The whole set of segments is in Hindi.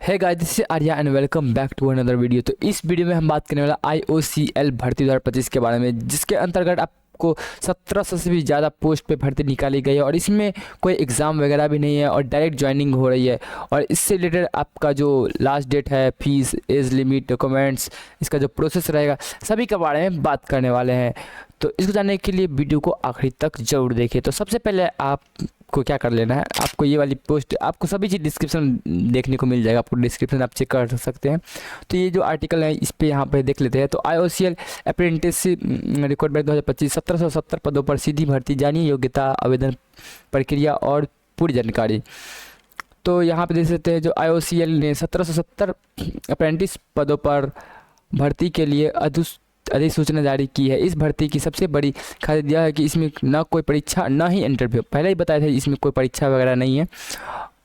है guys, this is Arya and welcome back to another video. तो इस वीडियो में हम बात करने वाला IOCL भर्ती 2025 के बारे में, जिसके अंतर्गत आपको 1700 से भी ज़्यादा पोस्ट पे भर्ती निकाली गई है और इसमें कोई एग्ज़ाम वगैरह भी नहीं है और डायरेक्ट ज्वाइनिंग हो रही है। और इससे रिलेटेड आपका जो लास्ट डेट है, फीस, एज लिमिट, डॉक्यूमेंट्स, इसका जो प्रोसेस रहेगा, सभी के बारे में बात करने वाले हैं। तो इसको जानने के लिए वीडियो को आखिरी तक जरूर देखिए। तो सबसे पहले आपको क्या कर लेना है, आपको ये वाली पोस्ट, आपको सभी चीज़ डिस्क्रिप्शन देखने को मिल जाएगा, आपको डिस्क्रिप्शन आप चेक कर सकते हैं। तो ये जो आर्टिकल है इस पे यहाँ पे देख लेते हैं। तो IOCL अप्रेंटिसशिप रिक्रूटमेंट 2025 1770 पदों पर सीधी भर्ती, जानिए योग्यता, आवेदन प्रक्रिया और पूरी जानकारी। तो यहाँ पे देख सकते हैं जो IOCL ने 1770 अप्रेंटिस पदों पर भर्ती के लिए अधिसूचना जारी की है। इस भर्ती की सबसे बड़ी खासियत यह है कि इसमें ना कोई परीक्षा ना ही इंटरव्यू, पहले ही बताया था इसमें कोई परीक्षा वगैरह नहीं है।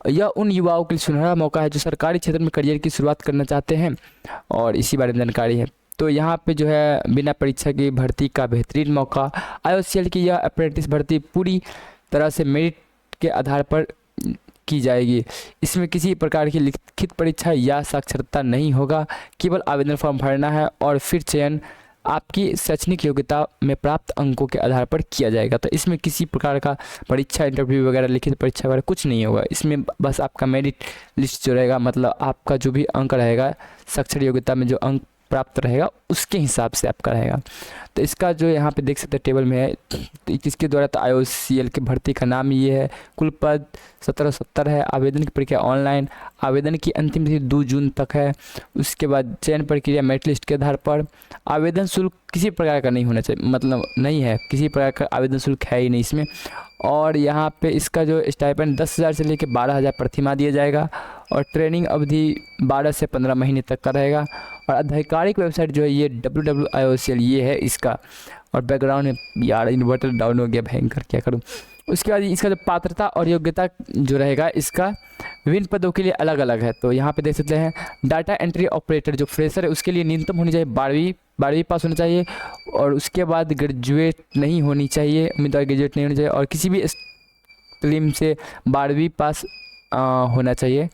यह उन युवाओं के लिए सुनहरा मौका है जो सरकारी क्षेत्र में करियर की शुरुआत करना चाहते हैं और इसी बारे में जानकारी है। तो यहाँ पे जो है बिना परीक्षा की भर्ती का बेहतरीन मौका। IOCL की यह अप्रेंटिस भर्ती पूरी तरह से मेरिट के आधार पर की जाएगी। इसमें किसी प्रकार की लिखित परीक्षा या साक्षरता नहीं होगा, केवल आवेदन फॉर्म भरना है और फिर चयन आपकी शैक्षणिक योग्यता में प्राप्त अंकों के आधार पर किया जाएगा। तो इसमें किसी प्रकार का परीक्षा, इंटरव्यू वगैरह, लिखित परीक्षा वगैरह कुछ नहीं होगा। इसमें बस आपका मेरिट लिस्ट जो रहेगा, मतलब आपका जो भी अंक रहेगा, शैक्षणिक योग्यता में जो अंक प्राप्त रहेगा उसके हिसाब से आपका रहेगा। तो इसका जो यहाँ पे देख सकते हैं टेबल में है, तो किसके द्वारा, तो IOCL की भर्ती का नाम ये है। कुल पद 1770 है। आवेदन की प्रक्रिया ऑनलाइन, आवेदन की अंतिम तिथि 2 जून तक है। उसके बाद चयन प्रक्रिया मेरिट लिस्ट के आधार पर। आवेदन शुल्क किसी प्रकार का नहीं होना चाहिए, मतलब नहीं है, किसी प्रकार का आवेदन शुल्क है ही नहीं इसमें। और यहाँ पे इसका जो स्टाइपेंड 10,000 से लेकर 12,000 प्रतिमाह दिया जाएगा और ट्रेनिंग अवधि 12 से 15 महीने तक का रहेगा। और आधिकारिक वेबसाइट जो है ये www.IOCL ये है इसका। और बैकग्राउंड में यार इन्वर्टर डाउन हो गया, भयंकर, क्या करूँ। उसके बाद इसका जो पात्रता और योग्यता जो रहेगा, इसका विभिन्न पदों के लिए अलग अलग है। तो यहाँ पे देख सकते हैं डाटा एंट्री ऑपरेटर जो फ्रेशर है उसके लिए न्यूनतम होनी चाहिए 12वीं पास होना चाहिए और उसके बाद ग्रेजुएट नहीं होनी चाहिए, उम्मीदवार ग्रेजुएट नहीं होनी चाहिए और किसी भी स्ट्रीम से 12वीं पास होना चाहिए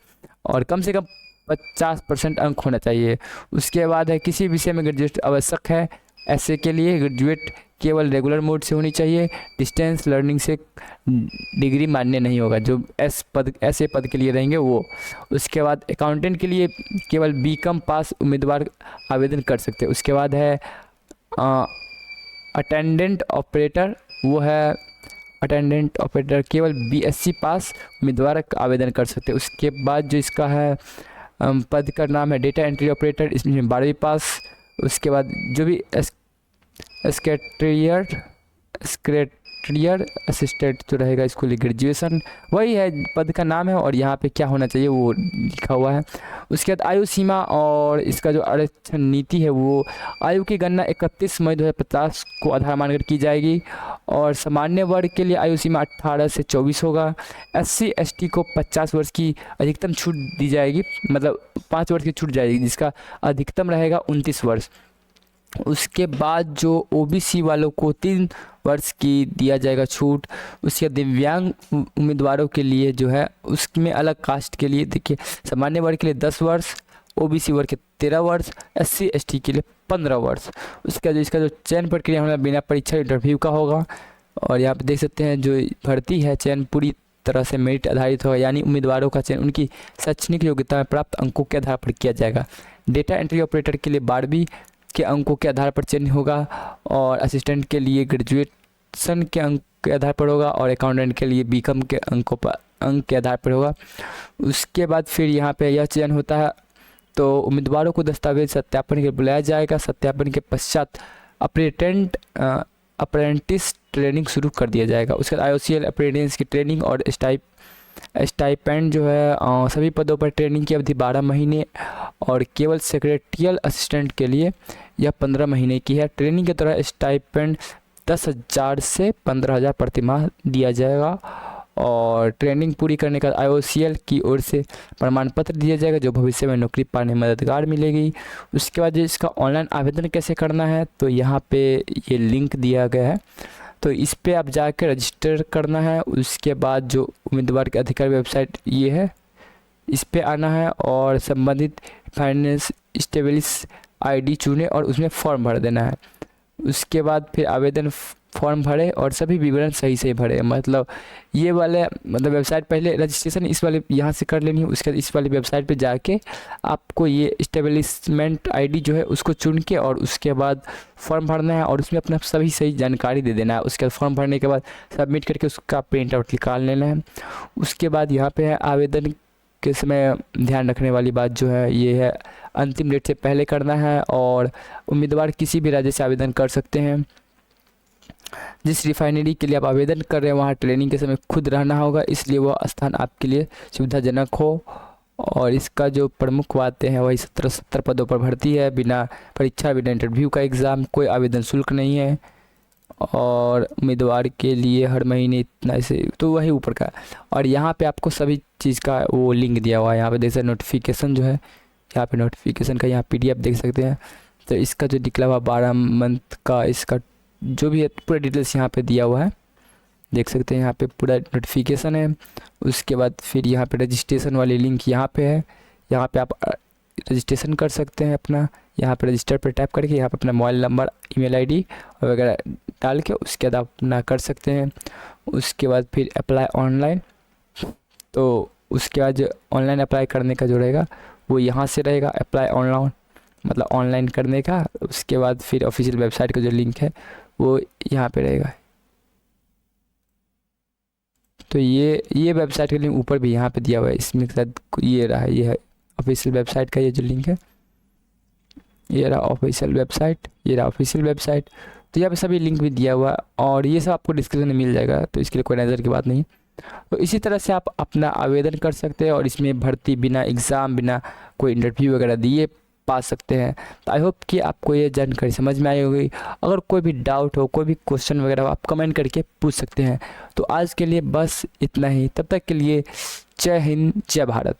और कम से कम 50% अंक होना चाहिए। उसके बाद है किसी विषय में ग्रेजुएट आवश्यक है। ऐसे के लिए ग्रेजुएट केवल रेगुलर मोड से होनी चाहिए, डिस्टेंस लर्निंग से डिग्री मान्य नहीं होगा, जो ऐसे पद के लिए रहेंगे वो। उसके बाद अकाउंटेंट के लिए केवल BCom पास उम्मीदवार आवेदन कर सकते हैं। उसके बाद है अटेंडेंट ऑपरेटर, वो है अटेंडेंट ऑपरेटर, केवल BSc पास उम्मीदवार आवेदन कर सकते हैं। उसके बाद जो इसका है पद का नाम है डेटा एंट्री ऑपरेटर, इसमें 12वीं पास। उसके बाद जो भी सेक्रेटरियर असिस्टेंट जो रहेगा इसको लिए ग्रेजुएशन, वही है पद का नाम है और यहाँ पे क्या होना चाहिए वो लिखा हुआ है। उसके बाद आयु सीमा और इसका जो आरक्षण नीति है, वो आयु की गणना 31 मई 2050 को आधार मानकर की जाएगी और सामान्य वर्ग के लिए आयु सीमा 18 से 24 होगा। SC ST को 50 वर्ष की अधिकतम छूट दी जाएगी, मतलब 5 वर्ष की छूट जाएगी, जिसका अधिकतम रहेगा 29 वर्ष। उसके बाद जो OBC वालों को 3 वर्ष की दिया जाएगा छूट। उसके दिव्यांग उम्मीदवारों के लिए जो है उसमें अलग कास्ट के लिए देखिए, सामान्य वर्ग के लिए 10 वर्ष, OBC वर्ग के 13 वर्ष, SC ST के लिए 15 वर्ष। उसका जो इसका जो चयन प्रक्रिया होना बिना परीक्षा इंटरव्यू का होगा। और यहाँ पे देख सकते हैं जो भर्ती है, चयन पूरी तरह से मेरिट आधारित होगा, यानी उम्मीदवारों का चयन उनकी शैक्षणिक योग्यता में प्राप्त अंकों के आधार पर किया जाएगा। डेटा एंट्री ऑपरेटर के लिए 12वीं के अंकों के आधार पर चयन होगा और असिस्टेंट के लिए ग्रेजुएशन के अंक के आधार पर होगा और अकाउंटेंट के लिए BCom के अंक के आधार पर होगा। उसके बाद फिर यहाँ पे यह चयन होता है तो उम्मीदवारों को दस्तावेज सत्यापन के लिए बुलाया जाएगा। सत्यापन के पश्चात अप्रेंटिस ट्रेनिंग शुरू कर दिया जाएगा। उसके बाद IOCL अप्रेंटिस की ट्रेनिंग और स्टाइपेंड जो है सभी पदों पर ट्रेनिंग की अवधि 12 महीने और केवल सेक्रेटरियल असिस्टेंट के लिए यह 15 महीने की है। ट्रेनिंग के दौरान स्टाइपेंड 10,000 से 15,000 प्रतिमाह दिया जाएगा और ट्रेनिंग पूरी करने का IOCL की ओर से प्रमाण पत्र दिया जाएगा जो भविष्य में नौकरी पाने में मददगार मिलेगी। उसके बाद इसका ऑनलाइन आवेदन कैसे करना है, तो यहाँ पे ये लिंक दिया गया है, तो इस पे आप जाकर रजिस्टर करना है। उसके बाद जो उम्मीदवार की अधिकारी वेबसाइट ये है, इस पे आना है और संबंधित फाइनेंस स्टेबलिस आईडी चुने और उसमें फॉर्म भर देना है। उसके बाद फिर आवेदन फॉर्म भरे और सभी विवरण सही से भरे। मतलब ये वाले मतलब वेबसाइट पहले रजिस्ट्रेशन इस वाले यहाँ से कर लेनी है, उसके बाद इस वाली वेबसाइट पे जाके आपको ये इस्टेब्लिशमेंट आईडी जो है उसको चुन के और उसके बाद फॉर्म भरना है और उसमें अपना सभी सही जानकारी दे देना है। उसके बाद फॉर्म भरने के बाद सबमिट करके उसका प्रिंट आउट निकाल लेना है। उसके बाद यहाँ पे है आवेदन के समय ध्यान रखने वाली बात जो है ये है, अंतिम डेट से पहले करना है और उम्मीदवार किसी भी राज्य से आवेदन कर सकते हैं। जिस रिफाइनरी के लिए आप आवेदन कर रहे हैं वहाँ ट्रेनिंग के समय खुद रहना होगा, इसलिए वह स्थान आपके लिए सुविधाजनक हो। और इसका जो प्रमुख बातें हैं वही 70 पदों पर भर्ती है, बिना परीक्षा बिना इंटरव्यू का एग्ज़ाम, कोई आवेदन शुल्क नहीं है और उम्मीदवार के लिए हर महीने इतना ऐसे तो वही ऊपर का। और यहाँ पे आपको सभी चीज़ का वो लिंक दिया हुआ है। यहाँ पे देख सकते नोटिफिकेशन जो है, यहाँ पे नोटिफिकेशन का यहाँ PDF देख सकते हैं। तो इसका जो निकला हुआ 12 मंथ का इसका जो भी है पूरा डिटेल्स यहाँ पे दिया हुआ है, देख सकते हैं। यहाँ पे पूरा नोटिफिकेशन है। उसके बाद फिर यहाँ पे रजिस्ट्रेशन वाली लिंक यहाँ पे है, यहाँ पे आप रजिस्ट्रेशन कर सकते हैं अपना। यहाँ पे रजिस्टर पर टैप करके यहाँ पे अपना मोबाइल नंबर, ईमेल आईडी वगैरह डाल के उसके बाद आप अपना कर सकते हैं। उसके बाद फिर अप्लाई ऑनलाइन, तो उसके बाद जो ऑनलाइन अप्लाई करने का जो रहेगा वो यहाँ से रहेगा, अप्लाई ऑनलाइन मतलब ऑनलाइन करने का। उसके बाद फिर ऑफिशियल वेबसाइट का जो लिंक है वो यहाँ पे रहेगा। तो ये वेबसाइट का लिंक ऊपर भी यहाँ पे दिया हुआ है, इसमें शायद ये रहा, ये है ऑफिशियल वेबसाइट का ये जो लिंक है, ये रहा ऑफिशियल वेबसाइट, ये रहा ऑफिशियल वेबसाइट। तो यहाँ पे सभी लिंक भी दिया हुआ है और ये सब आपको डिस्क्रिप्शन में मिल जाएगा, तो इसके लिए कोई नज़र की बात नहीं। तो इसी तरह से आप अपना आवेदन कर सकते हैं और इसमें भर्ती बिना एग्ज़ाम बिना कोई इंटरव्यू वगैरह दिए पा सकते हैं। तो आई होप कि आपको ये जानकारी समझ में आई होगी। अगर कोई भी डाउट हो, कोई भी क्वेश्चन वगैरह हो, आप कमेंट करके पूछ सकते हैं। तो आज के लिए बस इतना ही, तब तक के लिए जय हिंद जय भारत।